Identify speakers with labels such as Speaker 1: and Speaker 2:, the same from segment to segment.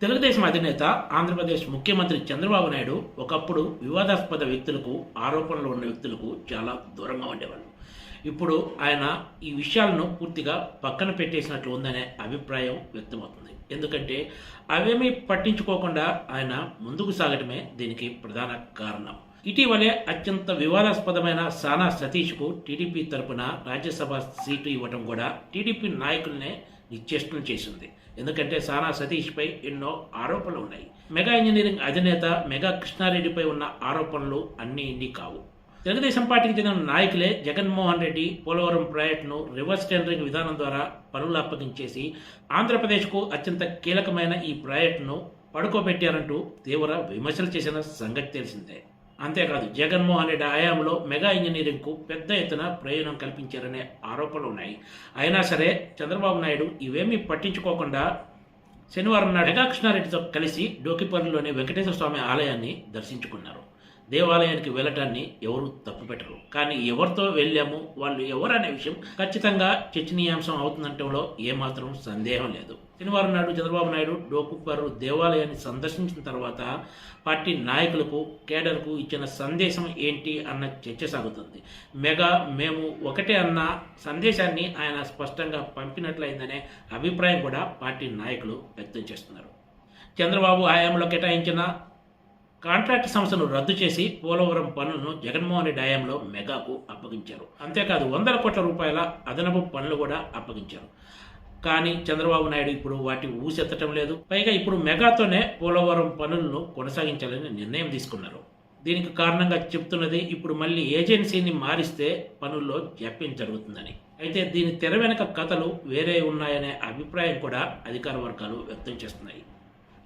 Speaker 1: తెలుగుదేశం అధినేత ఆంధ్రప్రదేశ్ ముఖ్యమంత్రి చంద్రబాబు నాయుడు ఒకప్పుడు వివాదాస్పద వ్యక్తులకు, ఆరోపణలు ఉన్న వ్యక్తులకు చాలా దూరంగా ఉండేవాళ్ళు. ఇప్పుడు ఆయన ఈ విషయాలను పూర్తిగా పక్కన పెట్టేసినట్లు ఉందనే అభిప్రాయం వ్యక్తమవుతుంది. ఎందుకంటే అవేమీ పట్టించుకోకుండా ఆయన ముందుకు సాగటమే దీనికి ప్రధాన కారణం. ఇటీవలే అత్యంత వివాదాస్పదమైన సానా సతీష్కు టీడీపీ తరపున రాజ్యసభ సీటు ఇవ్వటం కూడా టీడీపీ నాయకులనే నిశ్చేష్టం చేసింది. ఎందుకంటే సానా సతీష్పై ఎన్నో ఆరోపణలు ఉన్నాయి. మెగా ఇంజనీరింగ్ అధినేత మెగా కృష్ణారెడ్డిపై ఉన్న ఆరోపణలు అన్నీ ఇన్ని కావు. తెలుగుదేశం పార్టీకి చెందిన నాయకులే జగన్మోహన్ రెడ్డి పోలవరం ప్రాజెక్టును రివర్స్ టెండరింగ్ విధానం ద్వారా పనులు అప్పగించేసి ఆంధ్రప్రదేశ్కు అత్యంత కీలకమైన ఈ ప్రాజెక్టును పడుకోబెట్టారంటూ తీవ్ర విమర్శలు చేసిన సంగతి తెలిసిందే. అంతేకాదు, జగన్మోహన్ రెడ్డి హయాంలో మెగా ఇంజనీరింగ్కు పెద్ద ఎత్తున ప్రయోజనం కల్పించారనే ఆరోపణలు ఉన్నాయి. అయినా సరే చంద్రబాబు నాయుడు ఇవేమీ పట్టించుకోకుండా శనివారం నాడు మెగా కృష్ణారెడ్డితో కలిసి డోకిపల్లిలోని వెంకటేశ్వర స్వామి ఆలయాన్ని దర్శించుకున్నారు. దేవాలయానికి వెళ్ళటాన్ని ఎవరు తప్పుపెట్టరు. కానీ ఎవరితో వెళ్ళాము, వాళ్ళు ఎవరు అనే విషయం ఖచ్చితంగా చర్చనీయాంశం అవుతుందంటంలో ఏమాత్రం సందేహం లేదు. శనివారం నాడు చంద్రబాబు నాయుడు డోకుపర్రు దేవాలయాన్ని సందర్శించిన తర్వాత పార్టీ నాయకులకు, కేడర్కు ఇచ్చిన సందేశం ఏంటి అన్న చర్చ సాగుతుంది. మెగా మేము ఒకటే అన్న సందేశాన్ని ఆయన స్పష్టంగా పంపినట్లయిందనే అభిప్రాయం కూడా పార్టీ నాయకులు వ్యక్తం చేస్తున్నారు. చంద్రబాబు హయాంలో కేటాయించిన కాంట్రాక్ట్ సంస్థను రద్దు చేసి పోలవరం పనులను జగన్మోహన్ రెడ్డి హయాంలో మెగాకు అప్పగించారు. అంతేకాదు 100 కోట్ల రూపాయల అదనపు పనులు కూడా అప్పగించారు. కానీ చంద్రబాబు నాయుడు ఇప్పుడు వాటి ఊసెత్తటం లేదు. పైగా ఇప్పుడు మెగాతోనే పోలవరం పనులను కొనసాగించాలని నిర్ణయం తీసుకున్నారు. దీనికి కారణంగా చెప్తున్నది ఇప్పుడు మళ్ళీ ఏజెన్సీని మారిస్తే పనుల్లో జాప్యం జరుగుతుందని. అయితే దీని తెర వెనక కథలు వేరే ఉన్నాయనే అభిప్రాయం కూడా అధికార వర్గాలు వ్యక్తం చేస్తున్నాయి.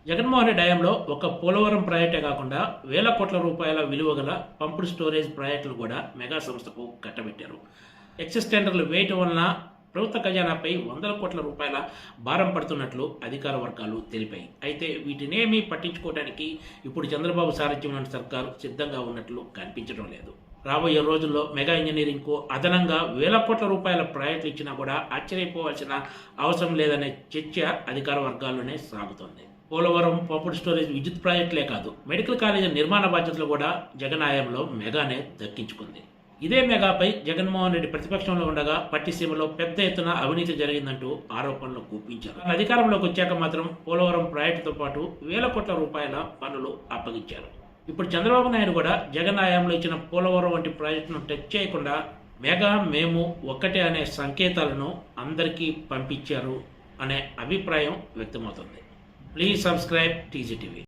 Speaker 1: జగన్మోహన్ రెడ్డి హయాంలో ఒక పోలవరం ప్రాజెక్టే కాకుండా 1000 కోట్ల రూపాయల విలువ గల పంపుడు స్టోరేజ్ ప్రాజెక్టులు కూడా మెగా సంస్థకు కట్టబెట్టారు. ఎక్సెస్ టెండర్లు వేయటం వలన ప్రభుత్వ ఖజానాపై 100 కోట్ల రూపాయల భారం పడుతున్నట్లు అధికార వర్గాలు తెలిపాయి. అయితే వీటినేమీ పట్టించుకోవడానికి ఇప్పుడు చంద్రబాబు సారథ్యంలోని సర్కారు సిద్ధంగా ఉన్నట్లు కనిపించడం లేదు. రాబోయే రోజుల్లో మెగా ఇంజనీరింగ్కు అదనంగా 1000 కోట్ల రూపాయల ప్రాజెక్టులు ఇచ్చినా కూడా ఆశ్చర్యపోవాల్సిన అవసరం లేదనే చర్చ అధికార వర్గాల్లోనే సాగుతోంది. పోలవరం పంపుడు స్టోరేజ్ విద్యుత్ ప్రాజెక్టులే కాదు, మెడికల్ కాలేజీ నిర్మాణ బాధ్యతలు కూడా జగన్ హయాంలో మెగానే దక్కించుకుంది. ఇదే మెగాపై జగన్మోహన్ రెడ్డి ప్రతిపక్షంలో ఉండగా పట్టిసీమలో పెద్ద ఎత్తున అవినీతి జరిగిందంటూ ఆరోపణలు గుప్పించారు. అధికారంలోకి వచ్చాక మాత్రం పోలవరం ప్రాజెక్టుతో పాటు 1000 కోట్ల రూపాయల పనులు అప్పగించారు. ఇప్పుడు చంద్రబాబు నాయుడు కూడా జగన్ హయాంలో ఇచ్చిన పోలవరం వంటి ప్రాజెక్టును టచ్ చేయకుండా మెగా మేము ఒక్కటే అనే సంకేతాలను అందరికీ పంపించారు అనే అభిప్రాయం వ్యక్తమవుతుంది. Please subscribe TGTV.